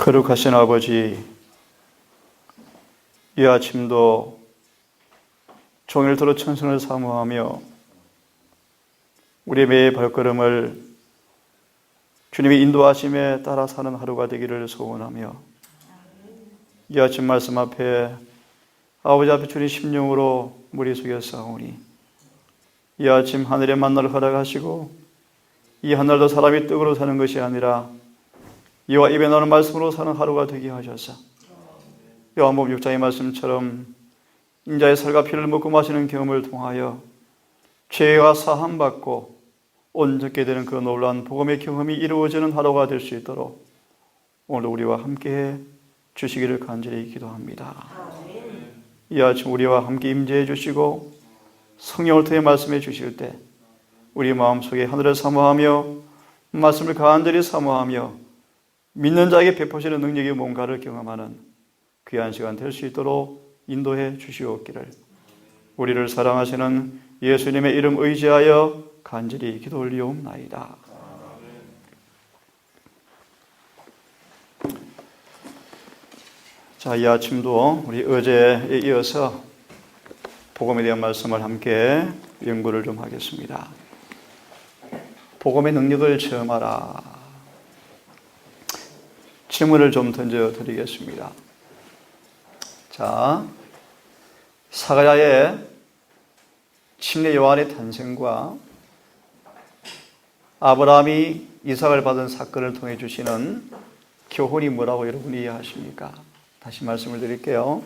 거룩하신 아버지, 이 아침도 종일 들어 천성을 사모하며 우리의 매 발걸음을 주님의 인도하심에 따라 사는 하루가 되기를 소원하며, 이 아침 말씀 앞에 아버지 앞에 주님 심령으로 무리 속에 싸우니, 이 아침 하늘의 만나를 허락하시고 이 하늘도 사람이 떡으로 사는 것이 아니라 이와 입에 나오는 말씀으로 사는 하루가 되게 하셔서, 요한복음 6장의 말씀처럼 인자의 살과 피를 먹고 마시는 경험을 통하여 죄가 사함받고 온전케 되는 그 놀라운 복음의 경험이 이루어지는 하루가 될 수 있도록 오늘 우리와 함께해 주시기를 간절히 기도합니다. 이 아침 우리와 함께 임재해 주시고 성령을 통해 말씀해 주실 때 우리 마음속에 하늘을 사모하며 말씀을 간절히 사모하며 믿는 자에게 베푸시는 능력이 뭔가를 경험하는 귀한 시간 될 수 있도록 인도해 주시옵기를 우리를 사랑하시는 예수님의 이름 의지하여 간절히 기도 올리옵나이다. 자, 이 아침도 우리 어제에 이어서 복음에 대한 말씀을 함께 연구를 좀 하겠습니다. 복음의 능력을 체험하라. 질문을 좀 던져드리겠습니다. 자, 사가랴의 침례 요한의 탄생과 아브라함이 이삭을 받은 사건을 통해 주시는 교훈이 뭐라고 여러분이 이해하십니까? 다시 말씀을 드릴게요.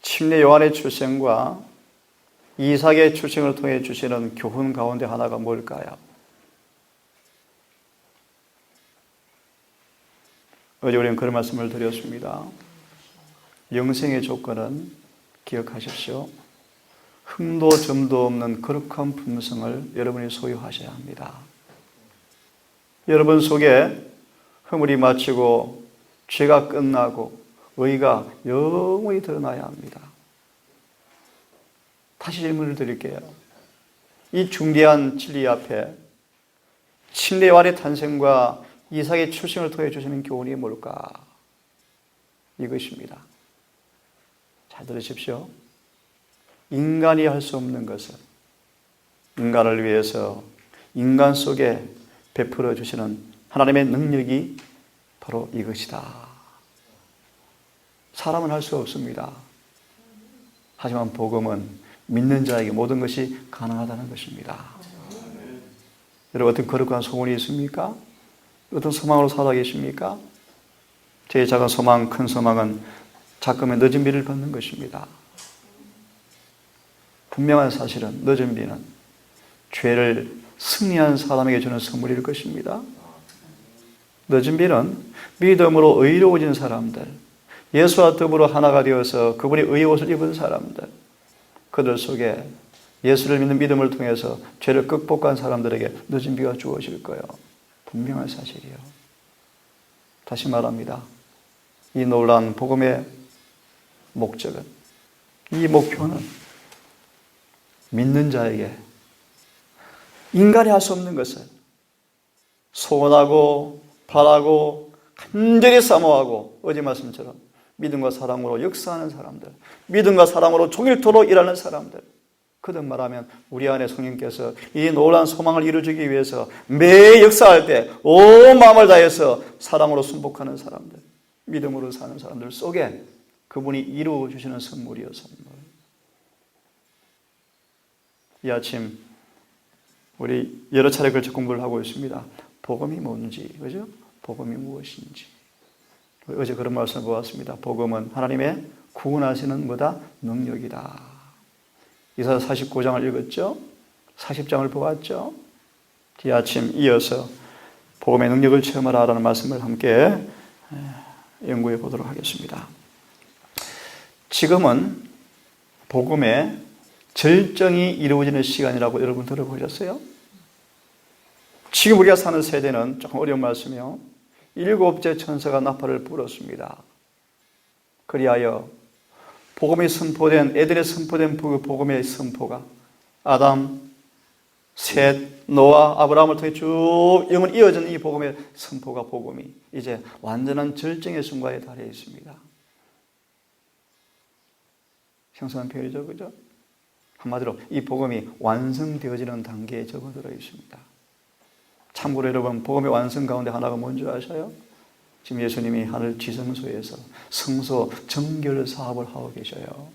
침례 요한의 출생과 이삭의 출생을 통해 주시는 교훈 가운데 하나가 뭘까요? 어제 우리는 그런 말씀을 드렸습니다. 영생의 조건은 기억하십시오. 흠도 점도 없는 거룩한 품성을 여러분이 소유하셔야 합니다. 여러분 속에 허물이 마치고 죄가 끝나고 의가 영원히 드러나야 합니다. 다시 질문을 드릴게요. 이 중대한 진리 앞에 침례 요한의 탄생과 이삭의 출생을 통해 주시는 교훈이 뭘까? 이것입니다. 잘 들으십시오. 인간이 할 수 없는 것을 인간을 위해서 인간 속에 베풀어 주시는 하나님의 능력이 바로 이것이다. 사람은 할 수 없습니다. 하지만 복음은 믿는 자에게 모든 것이 가능하다는 것입니다. 여러분, 어떤 거룩한 소원이 있습니까? 어떤 소망으로 살아 계십니까? 제 작은 소망, 큰 소망은 자금의 늦은 비를 받는 것입니다. 분명한 사실은 늦은 비는 죄를 승리한 사람에게 주는 선물일 것입니다. 늦은 비는 믿음으로 의로워진 사람들, 예수와 더불어 하나가 되어서 그분의 의의 옷을 입은 사람들, 그들 속에 예수를 믿는 믿음을 통해서 죄를 극복한 사람들에게 늦은 비가 주어질 거예요. 분명한 사실이에요. 다시 말합니다. 이 놀라운 복음의 목적은, 이 목표는 믿는 자에게 인간이 할 수 없는 것을 소원하고 바라고 간절히 사모하고 어제 말씀처럼 믿음과 사랑으로 역사하는 사람들, 믿음과 사랑으로 종일토록 일하는 사람들, 거듭 말하면 우리 안에 성령께서 이 놀라운 소망을 이루어주기 위해서 매 역사할 때 온 마음을 다해서 사랑으로 순복하는 사람들, 믿음으로 사는 사람들 속에 그분이 이루어 주시는 선물이요, 선물. 이 아침 우리 여러 차례 걸쳐 공부를 하고 있습니다. 복음이 뭔지, 그죠? 복음이 무엇인지. 어제 그런 말씀을 보았습니다. 복음은 하나님의 구원하시는 뭐다? 능력이다. 이사야 49장을 읽었죠? 40장을 보았죠? 이 아침 이어서 복음의 능력을 체험하라라는 말씀을 함께 연구해 보도록 하겠습니다. 지금은 복음의 절정이 이루어지는 시간이라고 여러분 들어보셨어요? 지금 우리가 사는 세대는 조금 어려운 말씀이요. 7째 천사가 나팔을 불었습니다. 그리하여 복음이 선포된, 에덴에 선포된 복음의 선포가 아담, 셋, 노아, 아브라함을 통해 쭉 영원히 이어진 이 복음의 선포가 복음이 이제 완전한 절정의 순간에 달해 있습니다. 형성한 표현이죠, 그죠? 한마디로 이 복음이 완성되어지는 단계에 접어들어 있습니다. 참고로 여러분, 복음의 완성 가운데 하나가 뭔지 아셔요? 지금 예수님이 하늘 지성소에서 성소 정결 사업을 하고 계셔요.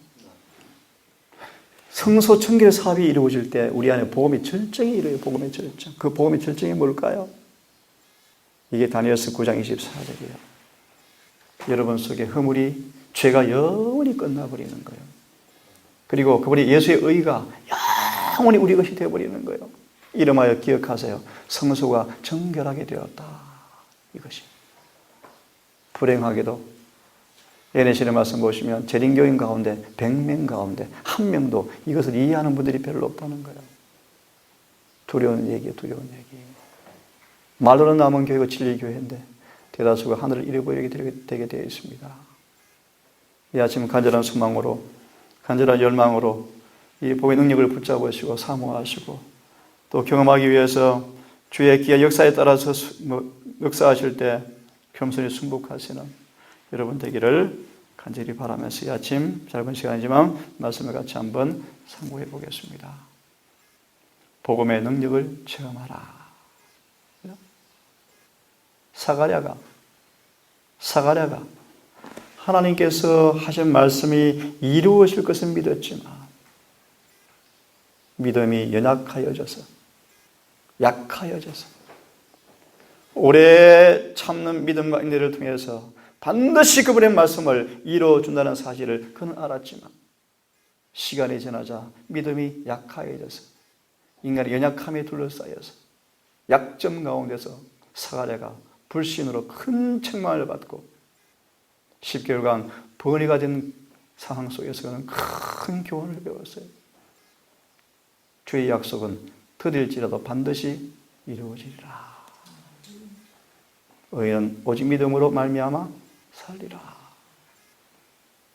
성소 정결 사업이 이루어질 때 우리 안에 복음의 절정이 이루어요. 복음의 절정. 그 복음의 절정이 뭘까요? 이게 다니엘서 9장 24절이에요. 여러분 속에 허물이 죄가 영원히 끝나버리는 거예요. 그리고 그분이 예수의 의가 영원히 우리 것이 되어버리는 거예요. 이름하여 기억하세요. 성소가 정결하게 되었다. 이것이. 불행하게도 예내신의 말씀 보시면 재림교인 가운데 100명 가운데 한 명도 이것을 이해하는 분들이 별로 없다는 거예요. 두려운 얘기예요. 두려운 얘기. 말로는 남은 교회가 진리교회인데 대다수가 하늘을 잃어버리게 되게 되어 있습니다. 이 아침 간절한 소망으로 간절한 열망으로 이 복음의 능력을 붙잡으시고 사모하시고 또 경험하기 위해서 주의 기한 역사에 따라서 역사하실 때 겸손히 순복하시는 여러분 되기를 간절히 바라면서 이 아침 짧은 시간이지만 말씀을 같이 한번 상고해 보겠습니다. 복음의 능력을 체험하라. 사가랴가 하나님께서 하신 말씀이 이루어질 것을 믿었지만 믿음이 약하여져서 오래 참는 믿음과 인내를 통해서 반드시 그분의 말씀을 이루어준다는 사실을 그는 알았지만 시간이 지나자 믿음이 약하여져서 인간의 연약함에 둘러싸여서 약점 가운데서 사가랴가 불신으로 큰 책망을 받고 10개월간 번뇌가 된 상황 속에서 그는 큰 교훈을 배웠어요. 주의 약속은 더딜지라도 반드시 이루어지리라. 의인은 오직 믿음으로 말미암아 살리라.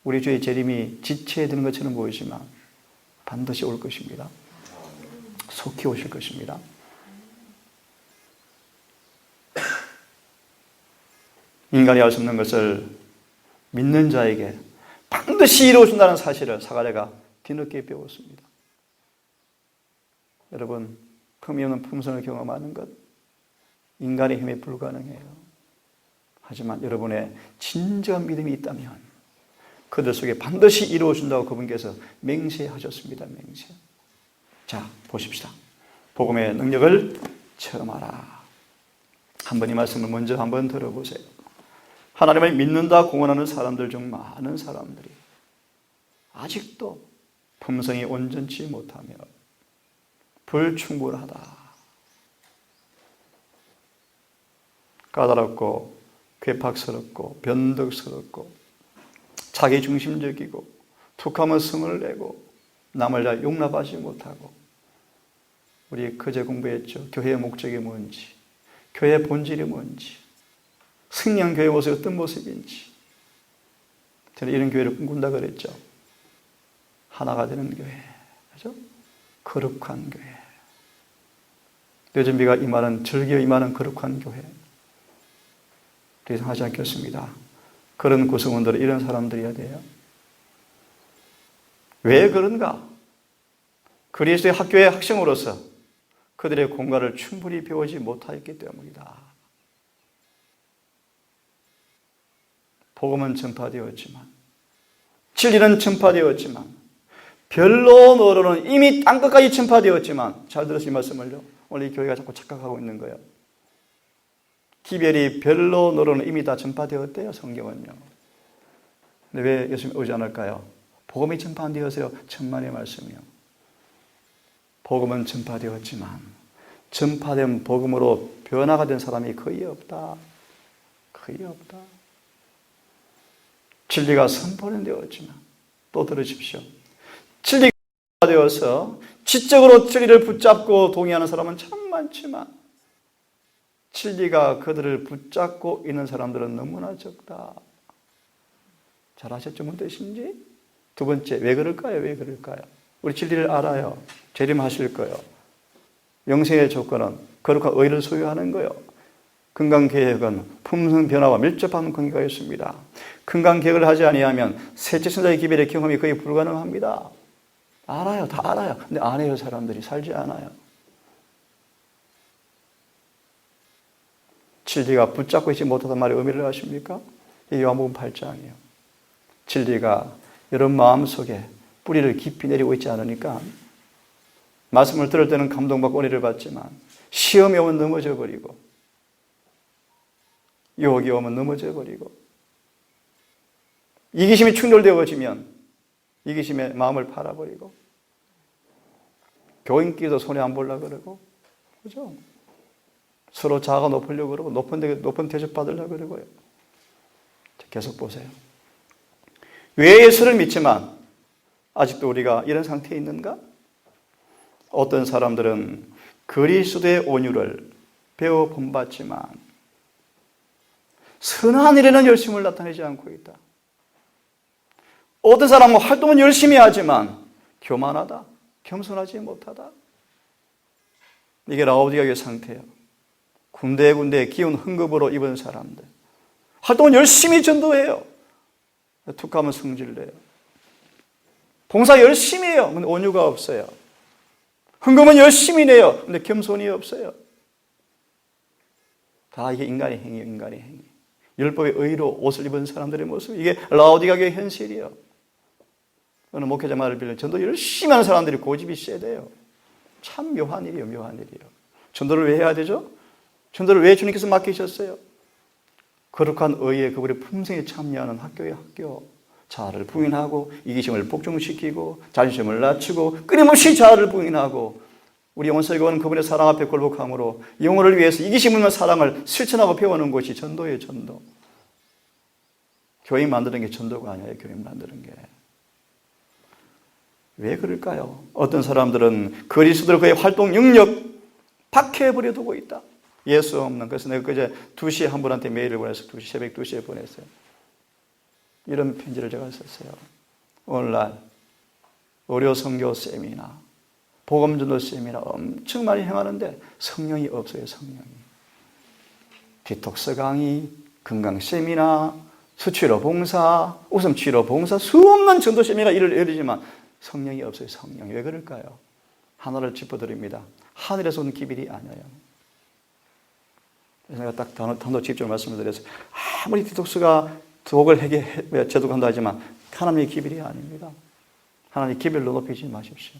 우리 주의 재림이 지체에 드는 것처럼 보이지만 반드시 올 것입니다. 속히 오실 것입니다. 인간이 알 수 없는 것을 믿는 자에게 반드시 이루어준다는 사실을 사가랴가 뒤늦게 배웠습니다. 여러분, 흠이 없는 품성을 경험하는 것 인간의 힘에 불가능해요. 하지만 여러분의 진정한 믿음이 있다면 그들 속에 반드시 이루어준다고 그분께서 맹세하셨습니다. 맹세. 자, 보십시다. 복음의 능력을 체험하라. 한번 이 말씀을 먼저 한번 들어보세요. 하나님을 믿는다 공언하는 사람들 중 많은 사람들이 아직도 품성이 온전치 못하며 불충분하다. 까다롭고 괴팍스럽고 변덕스럽고 자기중심적이고 툭하면 성을 내고 남을 다 용납하지 못하고 우리 그제 공부했죠. 교회의 목적이 뭔지 교회의 본질이 뭔지 승리한 교회의 모습이 어떤 모습인지 저는 이런 교회를 꿈꾼다 그랬죠. 하나가 되는 교회, 그죠? 거룩한 교회. 요즘비가 임하는 즐겨 임하는 거룩한 교회. 더 이상 하지 않겠습니다. 그런 구성원들은 이런 사람들이어야 돼요. 왜 그런가? 그리스도의 학교의 학생으로서 그들의 공간을 충분히 배우지 못하였기 때문이다. 복음은 전파되었지만 진리는 전파되었지만 변론으로는 이미 땅끝까지 전파되었지만 잘 들으신 말씀을요. 오늘 이 교회가 자꾸 착각하고 있는 거예요. 기별이 변론으로는 이미 다 전파되었대요. 성경은요. 근데 왜 예수님이 오지 않을까요? 복음이 전파되어서요. 천만의 말씀이요. 복음은 전파되었지만 전파된 복음으로 변화가 된 사람이 거의 없다. 거의 없다. 진리가 선포는 되었지만 또 들으십시오. 진리가 되어서 지적으로 진리를 붙잡고 동의하는 사람은 참 많지만 진리가 그들을 붙잡고 있는 사람들은 너무나 적다. 잘 아셨죠? 무슨 뜻인지? 두 번째, 왜 그럴까요? 왜 그럴까요? 우리 진리를 알아요. 재림하실 거예요. 영생의 조건은 거룩한 의를 소유하는 거예요. 건강계획은 품성 변화와 밀접한 관계가 있습니다. 건강계획을 하지 아니하면 셋째 천사의 기별의 경험이 거의 불가능합니다. 알아요. 다 알아요. 근데 안 해요. 사람들이 살지 않아요. 진리가 붙잡고 있지 못하단 말의 의미를 아십니까? 이 요한복음 8장이에요. 진리가 여러분 마음속에 뿌리를 깊이 내리고 있지 않으니까 말씀을 들을 때는 감동받고 은혜를 받지만 시험이 오면 넘어져 버리고 유혹이 오면 넘어져 버리고 이기심이 충돌되어지면 이기심에 마음을 팔아버리고 교인끼리도 손해 안 보려고 그러고 그죠? 서로 자아가 높으려고 그러고 높은 대접 받으려고 그러고요. 계속 보세요. 왜 예수를 믿지만 아직도 우리가 이런 상태에 있는가? 어떤 사람들은 그리스도의 온유를 배워 본받지만 선한 일에는 열심을 나타내지 않고 있다. 어떤 사람은 활동은 열심히 하지만 교만하다, 겸손하지 못하다. 이게 라오디게아의 상태예요. 군데군데 기운 흥급으로 입은 사람들. 활동은 열심히 전도해요. 툭하면 성질내요. 봉사 열심히 해요. 근데 온유가 없어요. 헌금은 열심히 내요. 근데 겸손이 없어요. 다 이게 인간의 행위예요. 인간의 행위. 율법의 의로 옷을 입은 사람들의 모습. 이게 라오디게아의 현실이에요. 어느 목회자 말을 빌려 전도 열심히 하는 사람들이 고집이 세대요. 참 묘한 일이에요. 묘한 일이에요. 전도를 왜 해야 되죠? 전도를 왜 주님께서 맡기셨어요? 거룩한 의에 그분의 품성에 참여하는 학교의 학교. 자아를 부인하고 이기심을 복종시키고 자존심을 낮추고 끊임없이 자아를 부인하고 우리 영혼설교는 그분의 사랑 앞에 굴복함으로 영혼을 위해서 이기심 없는 사랑을 실천하고 배우는 것이 전도예요. 전도. 교인 만드는 게 전도가 아니에요. 교인 만드는 게. 왜 그럴까요? 어떤 사람들은 그리스도를 그의 활동 영역 밖에 버려두고 있다. 예수 없는. 그래서 내가 그제 2시에 한 분한테 메일을 보내서 새벽 2시에 보냈어요. 이런 편지를 제가 썼어요. 오늘날 의료 선교 세미나, 복음전도 세미나 엄청 많이 행하는데 성령이 없어요. 성령이. 디톡스 강의, 건강 세미나, 수치료 봉사, 웃음 치료 봉사, 수없는 전도 세미나 일을 열리지만 성령이 없어요. 성령이. 왜 그럴까요? 하나를 짚어드립니다. 하늘에서 온 기별이 아니에요. 그래서 내가 딱 단도직입적으로 말씀을 드렸어요. 아무리 디톡스가 독을 제독한다 하지만 하나님의 기별이 아닙니다. 하나님의 기별로 높이지 마십시오.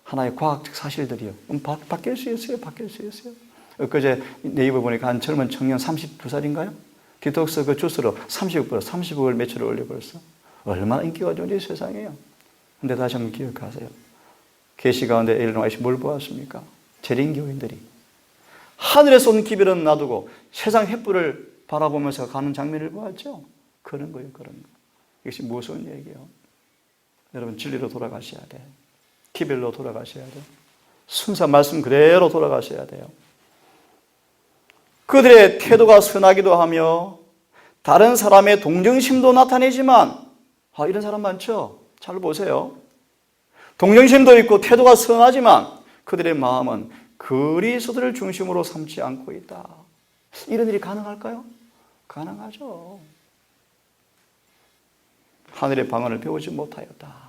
하나의 과학적 사실들이요. 바뀔 수 있어요. 바뀔 수 있어요. 엊그제 네이버 보니까 한 젊은 청년 32살인가요? 디톡스 그 주스로 30억을 매출을 올려 벌써. 얼마나 인기가 좋은지 세상에요. 근데 다시 한번 기억하세요. 계시 가운데 엘런 와이시 뭘 보았습니까? 재림교인들이 하늘에서 온 기별은 놔두고 세상 횃불을 바라보면서 가는 장면을 보았죠? 그런 거예요. 그런 거. 이것이 무슨 얘기예요? 여러분 진리로 돌아가셔야 돼요. 기별로 돌아가셔야 돼요. 순수한 말씀 그대로 돌아가셔야 돼요. 그들의 태도가 선하기도 하며 다른 사람의 동정심도 나타내지만 이런 사람 많죠? 잘 보세요. 동정심도 있고 태도가 선하지만 그들의 마음은 그리스도를 중심으로 삼지 않고 있다. 이런 일이 가능할까요? 가능하죠. 하늘의 방언을 배우지 못하였다.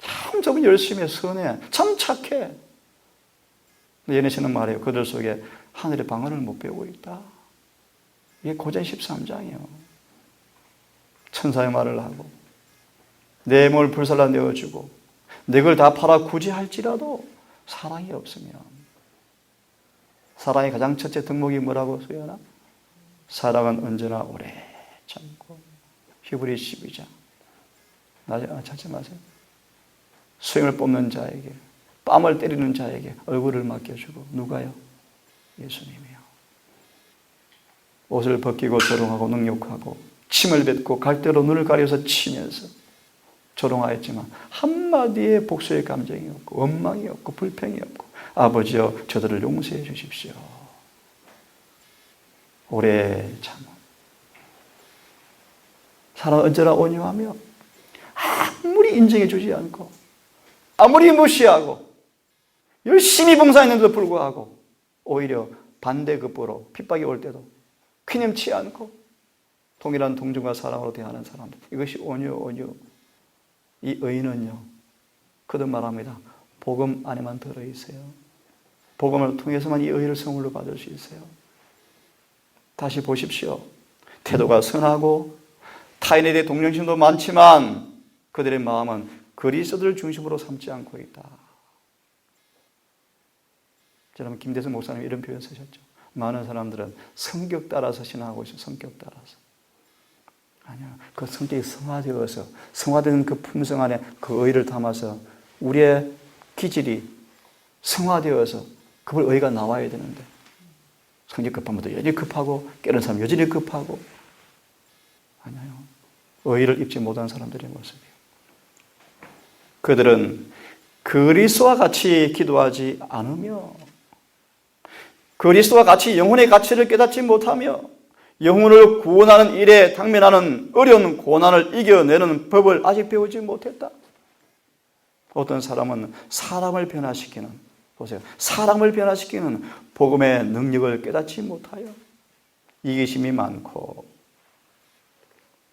참 저분 열심히 선해. 참 착해. 예언의 씨는 말해요. 그들 속에 하늘의 방언을 못 배우고 있다. 이게 고전 13장이에요. 천사의 말을 하고 내 몸을 불살라 내어주고 내 걸 다 팔아 굳이 할지라도 사랑이 없으면 사랑의 가장 첫째 덕목이 뭐라고 소연아? 사랑은 언제나 오래 참고. 히브리 12장. 찾지 마세요. 수염을 뽑는 자에게, 뺨을 때리는 자에게 얼굴을 맡겨주고. 누가요? 예수님이요. 옷을 벗기고 조롱하고 능욕하고 침을 뱉고 갈대로 눈을 가려서 치면서 조롱하였지만 한마디의 복수의 감정이 없고 원망이 없고 불평이 없고 아버지여 저들을 용서해 주십시오. 오래 참음. 사람은 언제나 온유하며 아무리 인정해 주지 않고 아무리 무시하고 열심히 봉사했는데도 불구하고 오히려 반대급부로 핍박이 올 때도 퀴념치 않고 동일한 동정과 사랑으로 대하는 사람들. 이것이 온유. 이 의인은요, 거듭 말합니다. 복음 안에만 들어있어요. 복음을 통해서만 이 의를 선물로 받을 수 있어요. 다시 보십시오. 태도가 선하고 타인에 대해 동정심도 많지만 그들의 마음은 그리스도를 중심으로 삼지 않고 있다. 여러분, 김대성 목사님 이런 표현 쓰셨죠. 많은 사람들은 성격 따라서 신앙하고 있어요. 성격 따라서. 아니요. 그 성격이 성화되어서 성화된 그 품성 안에 그 의를 담아서 우리의 기질이 성화되어서 그걸 의가 나와야 되는데 성질 급한 분도 여전히 급하고 깨는 사람 여전히 급하고 아니요. 의를 입지 못한 사람들의 모습이에요. 그들은 그리스도와 같이 기도하지 않으며 그리스도와 같이 영혼의 가치를 깨닫지 못하며 영혼을 구원하는 일에 당면하는 어려운 고난을 이겨내는 법을 아직 배우지 못했다. 어떤 사람은 사람을 변화시키는, 보세요. 사람을 변화시키는 복음의 능력을 깨닫지 못하여 이기심이 많고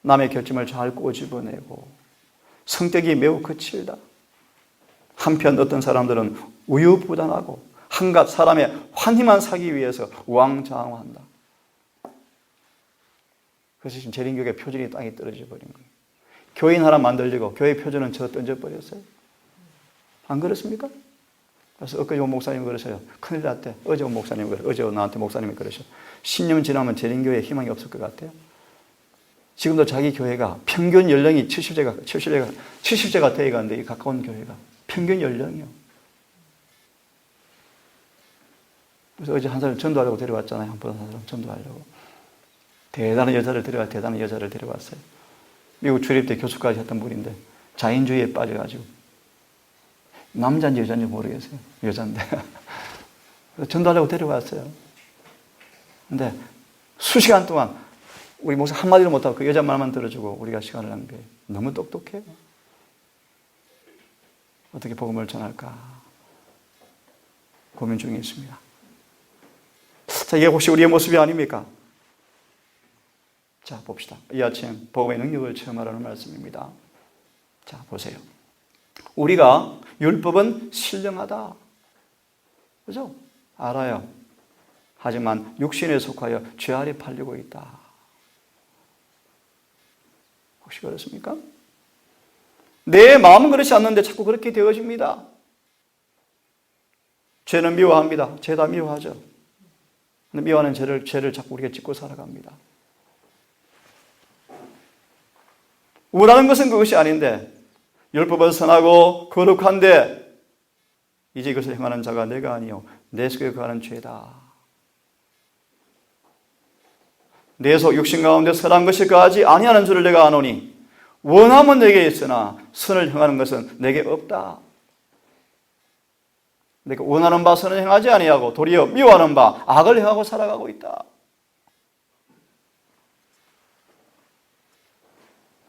남의 결점을 잘 꼬집어내고 성격이 매우 거칠다. 한편 어떤 사람들은 우유부단하고 한갓 사람의 환희만 사기 위해서 우왕좌왕한다. 그래서 지금 재림교회 표준이 땅에 떨어져 버린 거예요. 교인 하나 만들려고 교회 표준은 저 던져버렸어요. 안 그렇습니까? 그래서 엊그제 온 목사님이 그러셔요. 큰일 났대. 어제 온 목사님이 그러셔요. 어제 나한테 목사님이 그러셔요. 10년 지나면 재림교회에 희망이 없을 것 같아요. 지금도 자기 교회가 평균 연령이 70세가 되어가는데 가까운 교회가 평균 연령이요. 그래서 어제 한 사람 전도하려고 데려왔잖아요. 한 사람 전도하려고. 대단한 여자를 데려왔어요. 미국 출입대 교수까지 했던 분인데 자인주의에 빠져가지고 남자인지 여자인지 모르겠어요. 여자인데. 그래서 전도하려고 데려왔어요. 근데 수시간 동안 우리 목사 한마디도 못하고 그 여자 말만 들어주고 우리가 시간을 낭비해요. 너무 똑똑해요. 어떻게 복음을 전할까 고민 중에 있습니다. 자, 이게 혹시 우리의 모습이 아닙니까? 자, 봅시다. 이 아침 복음의 능력을 체험하라는 말씀입니다. 자, 보세요. 우리가 율법은 신령하다. 그죠? 알아요. 하지만 육신에 속하여 죄 아래 팔리고 있다. 혹시 그렇습니까? 내 마음은 그렇지 않는데 자꾸 그렇게 되어집니다. 죄는 미워합니다. 죄 다 미워하죠. 근데 미워하는 죄를 자꾸 우리가 짓고 살아갑니다. 원하는 것은 그것이 아닌데 율법은 선하고 거룩한데 이제 이것을 행하는 자가 내가 아니요 내 속에 거하는 죄다. 내 속 육신 가운데 선한 것이 거하지 아니하는 줄을 내가 아노니 원함은 내게 있으나 선을 행하는 것은 내게 없다. 내가 원하는 바 선을 행하지 아니하고 도리어 미워하는 바 악을 행하고 살아가고 있다.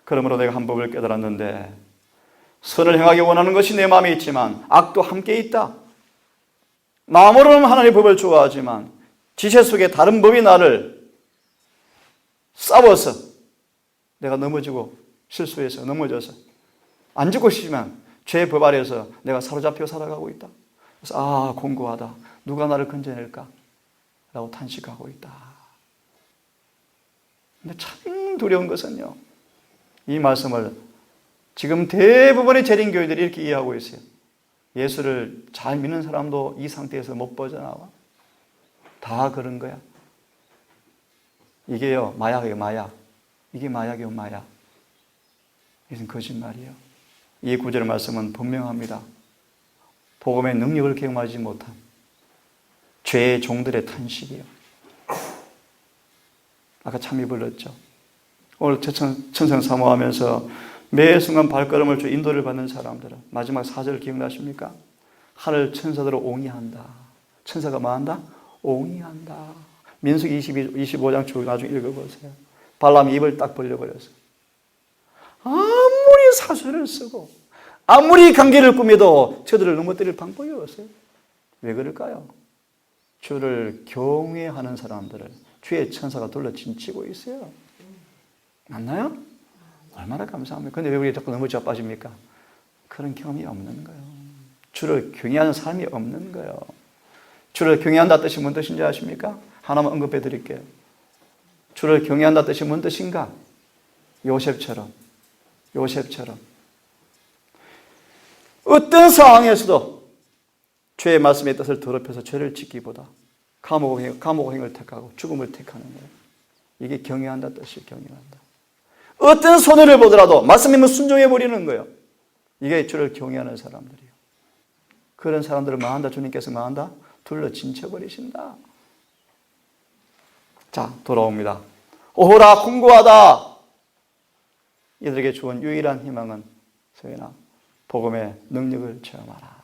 그러므로 내가 한 법을 깨달았는데 선을 행하기 원하는 것이 내 마음에 있지만 악도 함께 있다. 마음으로는 하나님의 법을 좋아하지만 지체 속에 다른 법이 나를 싸워서 내가 넘어지고 실수해서 넘어져서 안 죽고 싶지만 죄의 법 아래에서 내가 사로잡혀 살아가고 있다. 그래서 공고하다. 누가 나를 건져낼까? 라고 탄식하고 있다. 근데 참 두려운 것은요. 이 말씀을 지금 대부분의 재림교회들이 이렇게 이해하고 있어요. 예수를 잘 믿는 사람도 이 상태에서 못 벗어나와. 다 그런 거야. 이게요, 마약이에요, 마약. 이게 마약이요, 마약. 이것은 거짓말이에요. 이 구절의 말씀은 분명합니다. 복음의 능력을 경험하지 못한 죄의 종들의 탄식이에요. 아까 참이 불렀죠. 오늘 천성 사모하면서 매 순간 발걸음을 주 인도를 받는 사람들은 마지막 4절 기억나십니까? 하늘 천사들을 옹이한다. 천사가 뭐 한다? 옹이한다. 민수기 25장 쭉 나중에 읽어보세요. 발람이 입을 딱 벌려버렸어요. 아무리 사수를 쓰고 아무리 관계를 꾸며도 저들을 넘어뜨릴 방법이 없어요. 왜 그럴까요? 주를 경외하는 사람들을 주의 천사가 둘러 진치고 있어요. 맞나요? 얼마나 감사합니까? 근데 왜 우리 자꾸 너무 자빠집니까? 그런 경험이 없는 거예요. 주를 경외하는 삶이 없는 거예요. 주를 경외한다 뜻이 뭔 뜻인지 아십니까? 하나만 언급해 드릴게요. 주를 경외한다 뜻이 뭔 뜻인가? 요셉처럼 어떤 상황에서도 죄의 말씀의 뜻을 더럽혀서 죄를 짓기보다 감옥행을 택하고 죽음을 택하는 거예요. 이게 경외한다 뜻이에요. 경외한다. 어떤 손해를 보더라도 말씀이면 순종해 버리는 거예요. 이게 주를 경외하는 사람들이에요. 그런 사람들을 망한다. 주님께서 망한다. 둘러 진쳐버리신다. 자, 돌아옵니다. 오호라 궁구하다. 이들에게 주은 유일한 희망은 소연아 복음의 능력을 체험하라.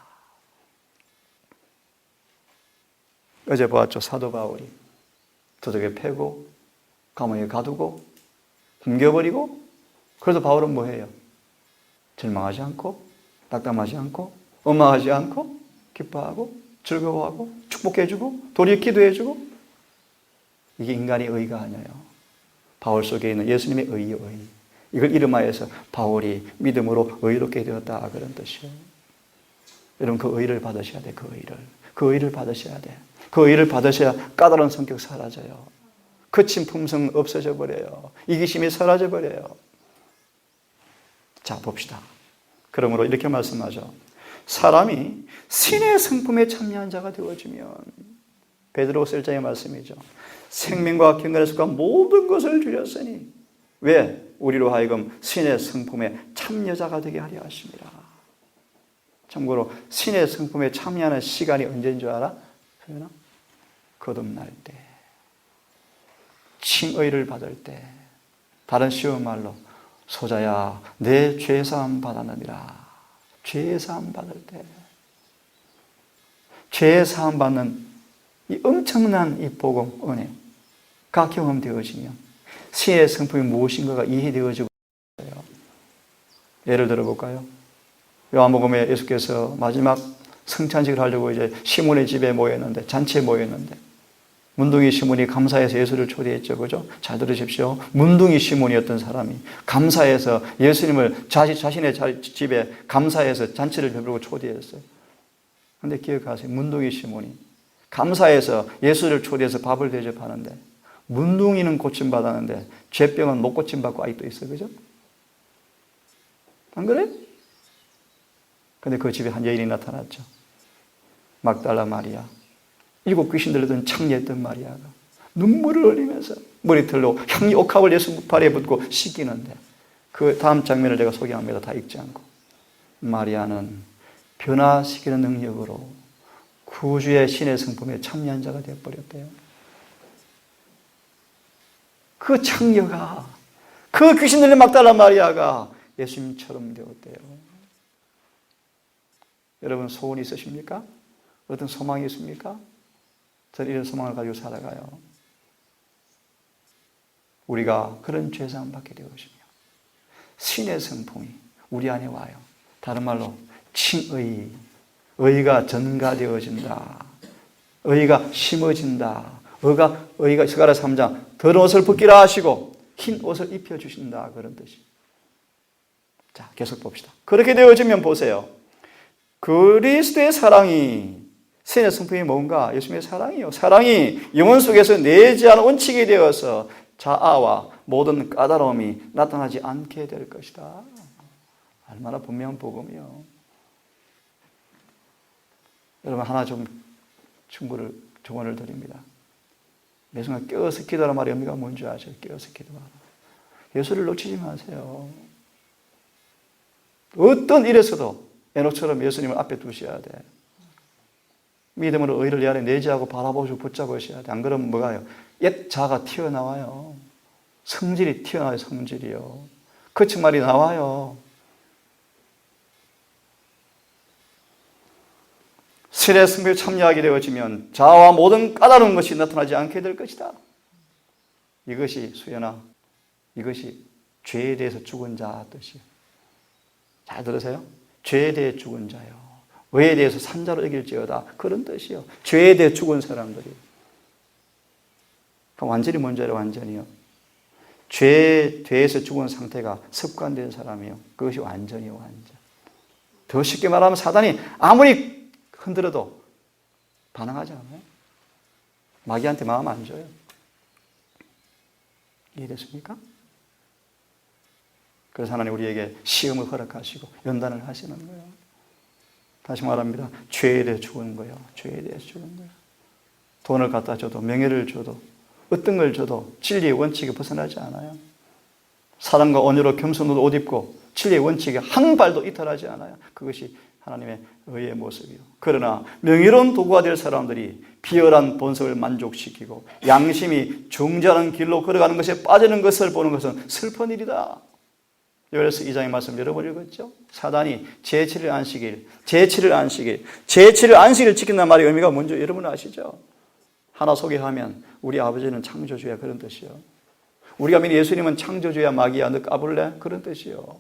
어제 보았죠. 사도 바울이 도적에 패고 감옥에 가두고 굶겨버리고, 그래서 바울은 뭐해요? 절망하지 않고 낙담하지 않고 원망하지 않고 기뻐하고 즐거워하고 축복해주고 도리어 기도해주고. 이게 인간의 의가 아니에요. 바울 속에 있는 예수님의 의의 의. 이걸 이름하여서 바울이 믿음으로 의롭게 되었다, 그런 뜻이에요. 여러분, 그 의를 받으셔야 돼. 그 의를 받으셔야 돼. 그 의를 받으셔야 까다로운 성격 사라져요. 거친 품성 없어져 버려요. 이기심이 사라져 버려요. 자, 봅시다. 그러므로 이렇게 말씀하죠. 사람이 신의 성품에 참여한 자가 되어지면, 베드로후서 1장의 말씀이죠. 생명과 경건의 습과 모든 것을 주셨으니 왜? 우리로 하여금 신의 성품에 참여자가 되게 하려 하십니다. 참고로 신의 성품에 참여하는 시간이 언제인 줄 알아? 거듭날 때, 칭의를 받을 때, 다른 쉬운 말로 소자야 내 죄사함 받았느니라. 죄사함 받을 때, 죄사함 받는 이 엄청난 이 복음, 은혜가 경험되어지면 신의 성품이 무엇인가가 이해되어지고 있어요. 예를 들어볼까요? 요한복음에 예수께서 마지막 성찬식을 하려고 이제 시몬의 집에 모였는데, 잔치에 모였는데, 문둥이 시몬이 감사해서 예수를 초대했죠. 그죠? 잘 들으십시오. 문둥이 시몬이었던 사람이 감사해서 예수님을 자신의 집에 감사해서 잔치를 베풀고 초대했어요. 그런데 기억하세요. 문둥이 시몬이 감사해서 예수를 초대해서 밥을 대접하는데, 문둥이는 고침받았는데 죄병은 못 고침받고 아직도 있어요. 그죠? 안 그래? 근데 그 집에 한 여인이 나타났죠. 막달라 마리아. 7 귀신 들렸던 창녀였던 마리아가 눈물을 흘리면서 머리털로 향유 옥합을 예수 발에 붓고 씻기는데, 그 다음 장면을 제가 소개합니다. 다 읽지 않고. 마리아는 변화시키는 능력으로 구주의 신의 성품에 참여한 자가 되어버렸대요. 그 창녀가, 그 귀신 들린 막달라 마리아가 예수님처럼 되었대요. 여러분, 소원이 있으십니까? 어떤 소망이 있습니까? 저는 이런 소망을 가지고 살아가요. 우리가 그런 죄사함 받게 되어지며 신의 성품이 우리 안에 와요. 다른 말로 칭의, 의가 전가되어진다. 의가 심어진다. 의가 스가랴 3장 더러운 옷을 벗기라 하시고 흰 옷을 입혀주신다, 그런 뜻이. 자, 계속 봅시다. 그렇게 되어지면 보세요. 그리스도의 사랑이, 신의 성품이 뭔가? 예수님의 사랑이요. 사랑이 영혼 속에서 내재한 원칙이 되어서 자아와 모든 까다로움이 나타나지 않게 될 것이다. 얼마나 분명한 복음이요. 여러분, 하나 좀 조언을 드립니다. 매 순간 깨어서 기도하는 말의 의미가 뭔지 아세요? 깨어서 기도하라. 예수를 놓치지 마세요. 어떤 일에서도 에녹처럼 예수님을 앞에 두셔야 돼. 믿음으로 의를 이 안에 내재하고 바라보시고 붙잡으셔야 돼. 안 그러면 뭐가요? 옛 자가 튀어나와요. 성질이 튀어나와요. 성질이요. 거친 말이 나와요. 신의 성품에 참여하게 되어지면 자아와 모든 까다로운 것이 나타나지 않게 될 것이다. 이것이 수연아, 이것이 죄에 대해서 죽은 자 뜻이에요. 잘 들으세요? 죄에 대해 죽은 자요. 의에 대해서 산자로 여길지어다. 그런 뜻이요. 죄에 대해 죽은 사람들이. 완전히 뭔지 알아요? 완전히요. 죄에 대해서 죽은 상태가 습관된 사람이요. 그것이 완전히요. 완전. 더 쉽게 말하면 사단이 아무리 흔들어도 반항하지 않아요. 마귀한테 마음 안 줘요. 이해됐습니까? 그래서 하나님 우리에게 시험을 허락하시고 연단을 하시는 거예요. 다시 말합니다. 죄에 대해 죽은 거예요. 죄에 대해 죽은 거예요. 돈을 갖다 줘도, 명예를 줘도, 어떤 걸 줘도 진리의 원칙에 벗어나지 않아요. 사랑과 온유로 겸손으로 옷 입고 진리의 원칙에 한 발도 이탈하지 않아요. 그것이 하나님의 의의 모습이요. 그러나 명예로운 도구가 될 사람들이 비열한 본성을 만족시키고 양심이 정죄하는 길로 걸어가는 것에 빠지는 것을 보는 것은 슬픈 일이다. 요엘서 2장의 말씀 여러분 읽었죠? 사단이 제7일 안식일, 제7일 안식일, 제7일 안식일을 지킨다는 말의 의미가 뭔지 여러분 아시죠? 하나 소개하면 우리 아버지는 창조주야, 그런 뜻이요. 우리가 믿는 예수님은 창조주야, 마귀야, 너 까불래? 그런 뜻이요.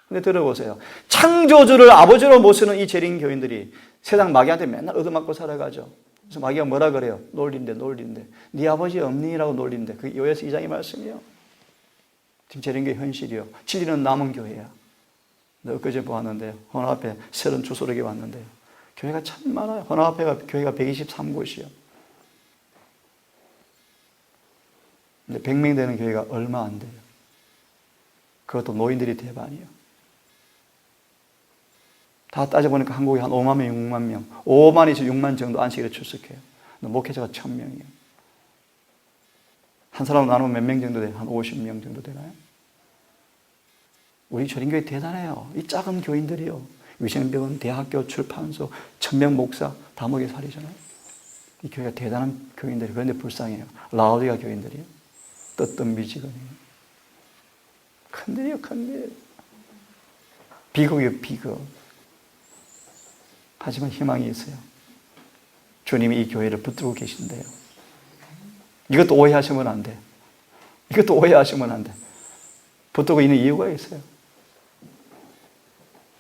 근데 들어보세요. 창조주를 아버지로 모시는 이 재림 교인들이 세상 마귀한테 맨날 얻어맞고 살아가죠. 그래서 마귀가 뭐라 그래요? 놀린대. 네 아버지 없니라고 놀린대. 그게 요엘서 2장의 말씀이요. 지금 재림교회 현실이요. 진리는 남은 교회야. 엊그제 보았는데요. 헌 앞에 새로운 주소록이 왔는데요. 교회가 참 많아요. 헌 앞에가 교회가 123곳이요. 근데 100명 되는 교회가 얼마 안 돼요. 그것도 노인들이 대반이요. 다 따져보니까 한국에 한 5만 명, 6만 명, 5만에서 6만 정도 안식일에 출석해요. 목회자가 1000명이에요. 한 사람 나누면 몇 명 정도 돼요? 한 50명 정도 되나요? 우리 조림교회 대단해요. 이 작은 교인들이요. 위생병원, 대학교, 출판소, 천명 목사 다 먹여 살리잖아요. 이 교회가 대단한 교인들이에요. 그런데 불쌍해요. 라오디가 교인들이요. 떴던 미지근이에요. 큰일이요, 큰일. 비극이요, 비극. 하지만 희망이 있어요. 주님이 이 교회를 붙들고 계신데요. 이것도 오해하시면 안 돼. 이것도 오해하시면 안 돼. 붙들고 있는 이유가 있어요.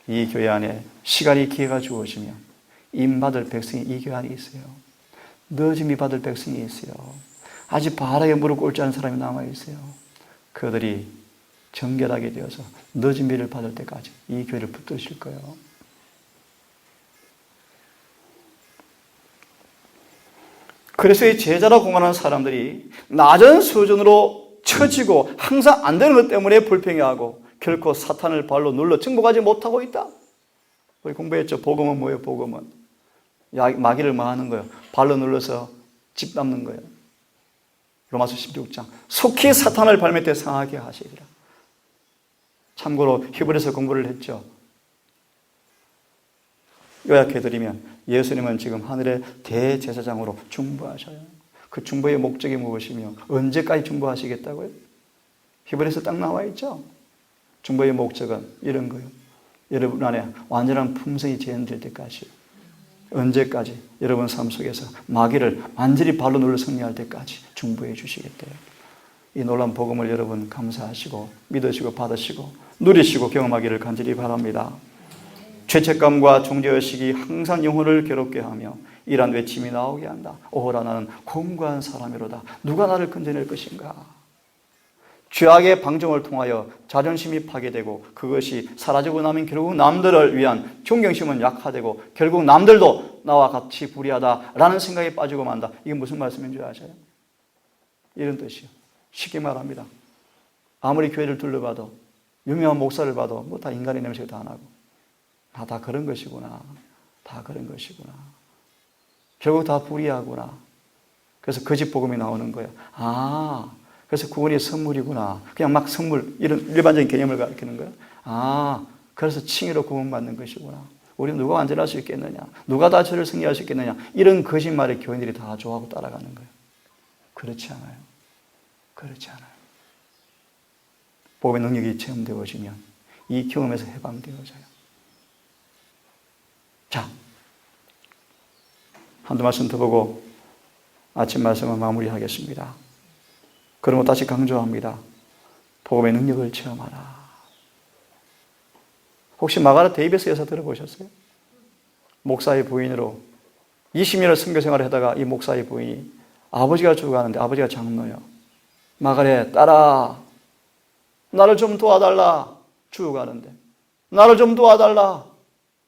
이 교회 안에 시간이 기회가 주어지면 임받을 백성이 이 교회 안에 있어요. 늦음이 받을 백성이 있어요. 아직 바라게 무릎 꿇지 않은 사람이 남아있어요. 그들이 정결하게 되어서 늦은 비를 받을 때까지 이 교회를 붙드실 거예요. 그래서 이 제자라고 공언하는 사람들이 낮은 수준으로 처지고 항상 안 되는 것 때문에 불평해하고 결코 사탄을 발로 눌러 정복하지 못하고 있다. 우리 공부했죠. 복음은 뭐예요? 복음은 마귀를 망하는 거예요. 발로 눌러서 집 담는 거예요. 로마서 16장 속히 사탄을 발밑에 상하게 하시리라. 참고로 히브리서 공부를 했죠. 요약해드리면 예수님은 지금 하늘의 대제사장으로 중보하셔요. 그 중보의 목적이 무엇이며 언제까지 중보하시겠다고요? 히브리서 딱 나와 있죠. 중보의 목적은 이런 거예요. 여러분 안에 완전한 품성이 재현될 때까지요. 언제까지? 여러분 삶 속에서 마귀를 완전히 발로 눌러 승리할 때까지 중보해 주시겠대요. 이 놀라운 복음을 여러분 감사하시고 믿으시고 받으시고 누리시고 경험하기를 간절히 바랍니다. 죄책감과 정죄의식이 항상 영혼을 괴롭게 하며 이란 외침이 나오게 한다. 오호라 나는 공고한 사람이로다. 누가 나를 건져낼 것인가? 죄악의 방종을 통하여 자존심이 파괴되고 그것이 사라지고 나면 결국 남들을 위한 존경심은 약화되고 결국 남들도 나와 같이 불의하다라는 생각에 빠지고 만다. 이게 무슨 말씀인 줄 아세요? 이런 뜻이요. 쉽게 말합니다. 아무리 교회를 둘러봐도 유명한 목사를 봐도 뭐 다 인간의 냄새가 다 나고 다 그런 것이구나. 다 그런 것이구나. 결국 다 불의하구나. 그래서 거짓 복음이 나오는 거예요. 그래서 구원이 선물이구나. 그냥 막 선물, 이런 일반적인 개념을 가리키는 거예요. 그래서 칭의로 구원받는 것이구나. 우리는 누가 완전할 수 있겠느냐? 누가 다 저를 승리할 수 있겠느냐? 이런 거짓말에 교인들이 다 좋아하고 따라가는 거예요. 그렇지 않아요. 그렇지 않아요. 복음의 능력이 체험되어지면 이 경험에서 해방되어져요. 자, 한두 말씀 더 보고 아침 말씀을 마무리하겠습니다. 그러면 다시 강조합니다. 복음의 능력을 체험하라. 혹시 마가라 데이비스 여사 들어보셨어요? 목사의 부인으로 20년을 선교 생활을 하다가 이 목사의 부인이 아버지가 죽어가는데 아버지가 장로요. 마가렛 딸아 나를 좀 도와달라. 죽어가는데 나를 좀 도와달라.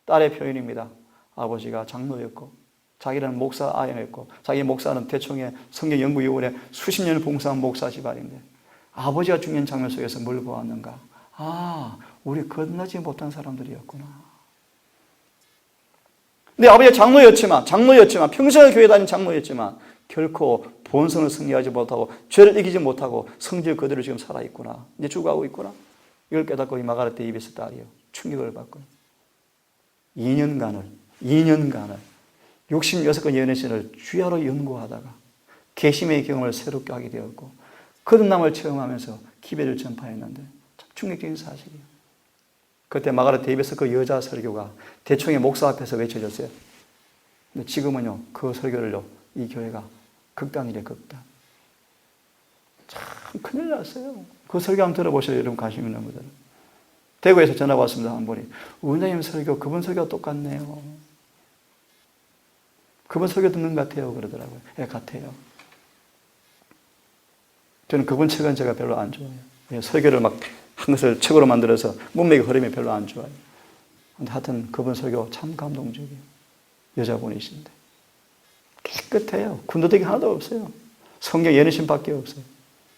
딸의 표현입니다. 아버지가 장로였고 자기는 목사 아이였고 자기 목사는 대총회 성경연구위원회 수십 년을 봉사한 목사 집안인데 아버지가 죽는 장면 속에서 뭘 보았는가? 아, 우리 건너지 못한 사람들이었구나. 근데 아버지가 장로였지만 평생을 교회 다닌 장로였지만 결코 본성을 승리하지 못하고 죄를 이기지 못하고 성질 그대로 지금 살아있구나. 이제 죽어가고 있구나. 이걸 깨닫고 이 마가렛 데이비스 딸이요. 충격을 받고 2년간을 66건의 연애신을 주야로 연구하다가 개심의 경험을 새롭게 하게 되었고 거듭남을 체험하면서 기별을 전파했는데 참 충격적인 사실이에요. 그때 마가렛 데이비스 그 여자 설교가 대총의 목사 앞에서 외쳐졌어요. 근데 지금은요 그 설교를요 이 교회가 극단이래 극단. 참 큰일 났어요. 그 설교 한번 들어보셔요. 여러분 관심 있는 분들은. 대구에서 전화가 왔습니다. 한 분이. 원장님 설교 그분 설교가 똑같네요. 그분 설교 듣는 것 같아요. 그러더라고요. 예, 같아요. 저는 그분 책은 제가 별로 안 좋아해요. 설교를 막 한 것을 책으로 만들어서 문맥의 흐름이 별로 안 좋아요. 근데 하여튼 그분 설교 참 감동적이에요. 여자분이신데. 깨끗해요. 군더더기 하나도 없어요. 성경 예언신밖에 없어요.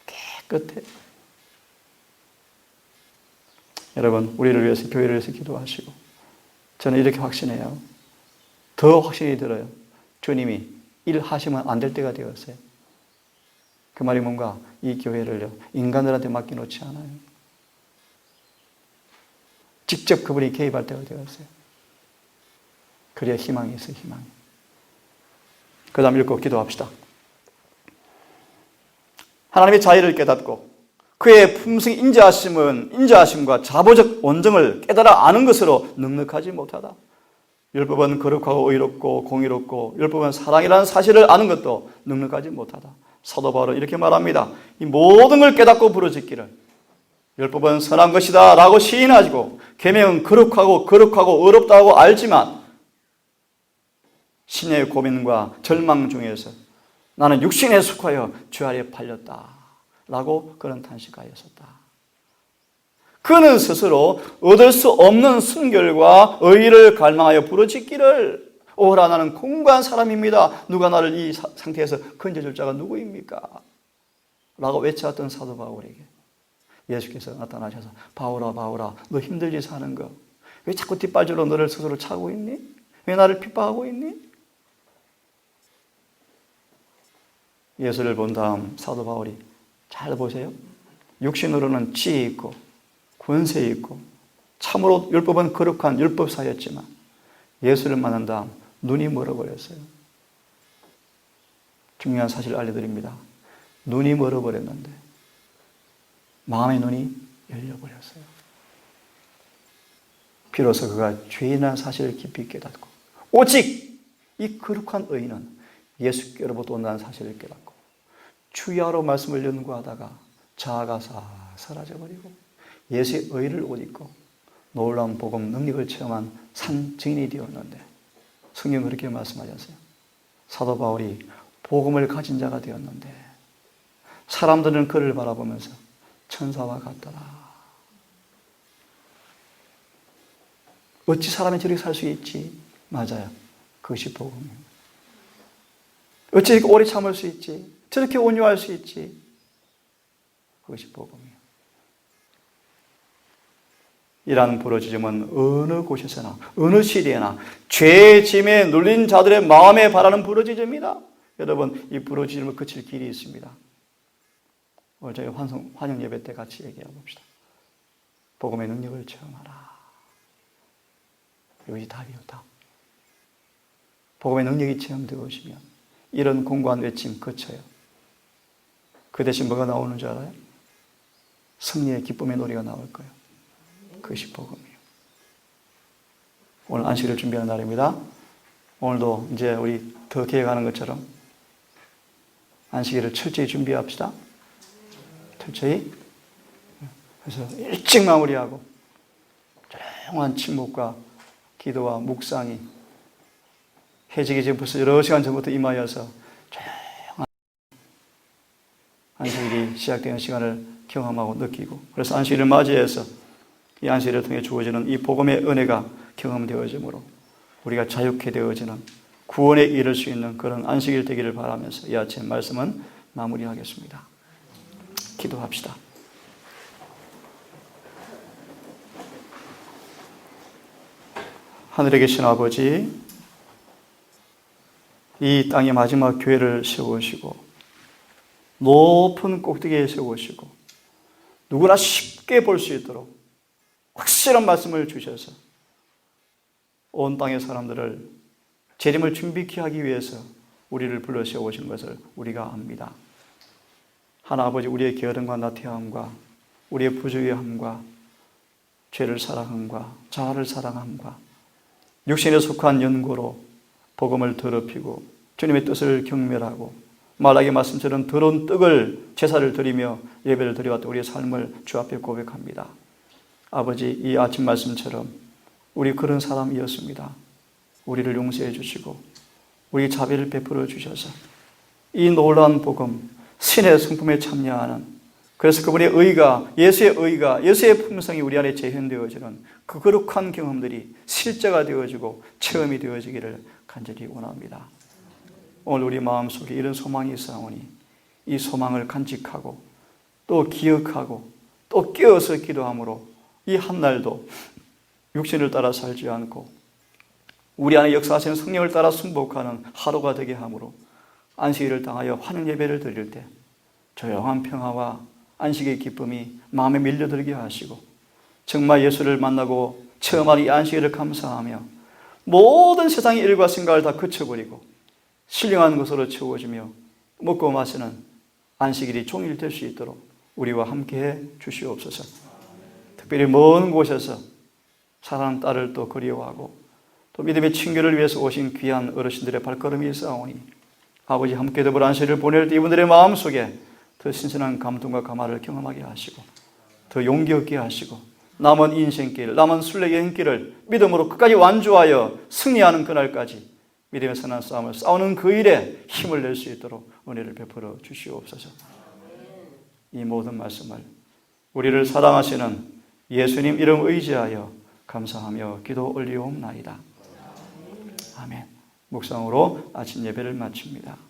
깨끗해요. 여러분, 우리를 위해서 교회를 위해서 기도하시고 저는 이렇게 확신해요. 더 확신이 들어요. 주님이 일하시면 안 될 때가 되었어요. 그 말이 뭔가 이 교회를요 인간들한테 맡겨놓지 않아요. 직접 그분이 개입할 때가 되었어요. 그래야 희망이 있어요. 희망이. 그 다음 읽고 기도합시다. 하나님의 자의를 깨닫고 그의 품성의 인자하심과 자보적 온정을 깨달아 아는 것으로 넉넉하지 못하다. 율법은 거룩하고 의롭고 공의롭고 율법은 사랑이라는 사실을 아는 것도 넉넉하지 못하다. 사도 바울은 이렇게 말합니다. 이 모든 걸 깨닫고 부르짖기를 율법은 선한 것이다 라고 시인하시고 계명은 거룩하고 의롭다고 알지만 신의 고민과 절망 중에서 나는 육신에 속하여 죄 아래 팔렸다 라고 그런 탄식하였었다. 그는 스스로 얻을 수 없는 순결과 의의를 갈망하여 부르짖기를 오라 나는 공고한 사람입니다. 누가 나를 이 상태에서 건져줄 자가 누구입니까? 라고 외쳤던 사도 바울에게 예수께서 나타나셔서 바울아 너 힘들게 사는 거 왜 자꾸 뒷발질로 너를 스스로 차고 있니? 왜 나를 핍박하고 있니? 예수를 본 다음 사도 바울이 잘 보세요. 육신으로는 지혜 있고 권세 있고 참으로 율법은 거룩한 율법사였지만 예수를 만난 다음 눈이 멀어버렸어요. 중요한 사실을 알려드립니다. 눈이 멀어버렸는데 마음의 눈이 열려버렸어요. 비로소 그가 죄인이라는 사실을 깊이 깨닫고 오직 이 거룩한 의인은 예수께로부터 온다는 사실을 깨닫고 주야로 말씀을 연구하다가 자아가 사라져버리고 예수의 의를 옷 입고 놀라운 복음 능력을 체험한 산 증인이 되었는데 성경은 그렇게 말씀하지 않습니까? 사도 바울이 복음을 가진 자가 되었는데 사람들은 그를 바라보면서 천사와 같더라. 어찌 사람이 저렇게 살 수 있지? 맞아요. 그것이 복음이에요. 어찌 이렇게 오래 참을 수 있지? 저렇게 온유할 수 있지? 그것이 복음이에요. 이러한 부르짖음은 어느 곳에서나 어느 시대에나 죄의 짐에 눌린 자들의 마음에 바라는 부르짖음이다. 여러분 이 부르짖음을 그칠 길이 있습니다. 오늘 저희 환영 예배 때 같이 얘기해 봅시다. 복음의 능력을 체험하라. 이것이 답이요 답. 복음의 능력이 체험되어지면 이런 공고한 외침 거쳐요. 그 대신 뭐가 나오는 줄 알아요? 승리의 기쁨의 노래가 나올 거예요. 그것이 복음이에요. 오늘 안식일을 준비하는 날입니다. 오늘도 이제 우리 더 계획하는 것처럼 안식일을 철저히 준비합시다. 철저히. 그래서 일찍 마무리하고 조용한 침묵과 기도와 묵상이 해지기 전 벌써 여러 시간 전부터 임하여서 조용한 안식일이 시작되는 시간을 경험하고 느끼고, 그래서 안식일을 맞이해서 이 안식일을 통해 주어지는 이 복음의 은혜가 경험되어지므로 우리가 자유케 되어지는 구원에 이를 수 있는 그런 안식일 되기를 바라면서 이 아침 말씀은 마무리하겠습니다. 기도합시다. 하늘에 계신 아버지, 이 땅의 마지막 교회를 세우시고 높은 꼭대기에 세우시고 누구나 쉽게 볼 수 있도록 확실한 말씀을 주셔서 온 땅의 사람들을 재림을 준비케 하기 위해서 우리를 불러 세우신 것을 우리가 압니다. 하나 아버지, 우리의 게으름과 나태함과 우리의 부주의함과 죄를 사랑함과 자아를 사랑함과 육신에 속한 연고로 복음을 더럽히고 주님의 뜻을 경멸하고 말라기 말씀처럼 더러운 떡을 제사를 드리며 예배를 드려왔던 우리의 삶을 주 앞에 고백합니다. 아버지, 이 아침 말씀처럼 우리 그런 사람이었습니다. 우리를 용서해 주시고 우리 자비를 베풀어 주셔서 이 놀라운 복음, 신의 성품에 참여하는, 그래서 그분의 의가, 예수의 품성이 우리 안에 재현되어지는 그 거룩한 경험들이 실제가 되어지고 체험이 되어지기를 간절히 원합니다. 오늘 우리 마음속에 이런 소망이 있사오니 이 소망을 간직하고 또 기억하고 또 깨어서 기도함으로 이 한날도 육신을 따라 살지 않고 우리 안에 역사하시는 성령을 따라 순복하는 하루가 되게 함으로 안식일을 당하여 환영 예배를 드릴 때 조용한 평화와 안식의 기쁨이 마음에 밀려들게 하시고 정말 예수를 만나고 체험할 이 안식일을 감사하며 모든 세상의 일과 생각을 다 그쳐버리고 신령한 것으로 채워지며 먹고 마시는 안식일이 종일 될 수 있도록 우리와 함께해 주시옵소서. 특별히 먼 곳에서 사랑하는 딸을 또 그리워하고 또 믿음의 친교를 위해서 오신 귀한 어르신들의 발걸음이 있사오니 아버지, 함께 더불어 안식일을 보낼 때 이분들의 마음속에 더 신선한 감동과 감화를 경험하게 하시고 더 용기 얻게 하시고 남은 인생길, 남은 순례의 행길을 믿음으로 끝까지 완주하여 승리하는 그날까지 믿음의 선한 싸움을 싸우는 그 일에 힘을 낼 수 있도록 은혜를 베풀어 주시옵소서. 이 모든 말씀을 우리를 사랑하시는 예수님 이름 의지하여 감사하며 기도 올리옵나이다. 아멘. 묵상으로 아침 예배를 마칩니다.